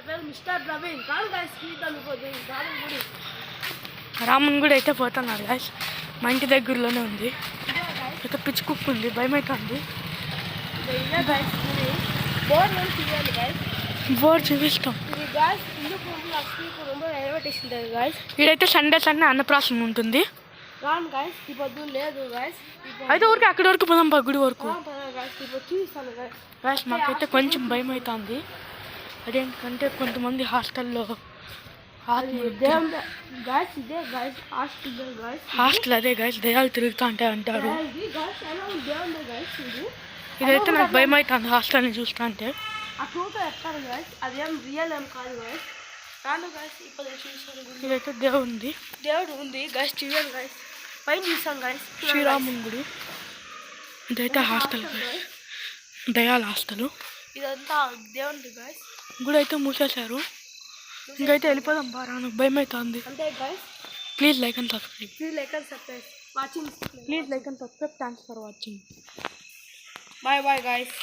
పేరు మిస్టర్ ప్రవీణ్. కాదు గాయస్ రామన్ గుడి అయితే పోతున్నాడు గాయస్. మా ఇంటి దగ్గరలోనే ఉంది. అయితే పిచ్చి కుక్క ఉంది, భయం అవుతుంది. బోర్డు చూపిస్తాం. ఇదైతే సండే అన్నప్రాసం ఉంటుంది. అయితే ఊరికి అక్కడి వరకు పోదాం, గుడి వరకు. మాకైతే కొంచెం భయం అవుతుంది. అదేంటంటే కొంతమంది హాస్టల్లో హాస్టల్ అదే గాయస్ దయాలు తిరుగుతా అంటే అంటారు. ఇదైతే నాకు భయం అవుతుంది హాస్టల్ని చూస్తా అంటే. ఇదైతే దేవుడు ఉంది గాయస్. చూడండి గాయస్, పైన చూసాం గాయస్ శ్రీరాముని గుడి. ఇదైతే హాస్టల్ గాయస్, దయాల హాస్టల్. ఇదంతా దేవుడి గాయస్. గుడి అయితే మూసేశారు. ఇంకైతే వెళ్ళిపోదాం బారా, నాకు భయం అవుతుంది. అంటే guys please like and subscribe. Please like and subscribe. Thanks for watching. Bye bye guys.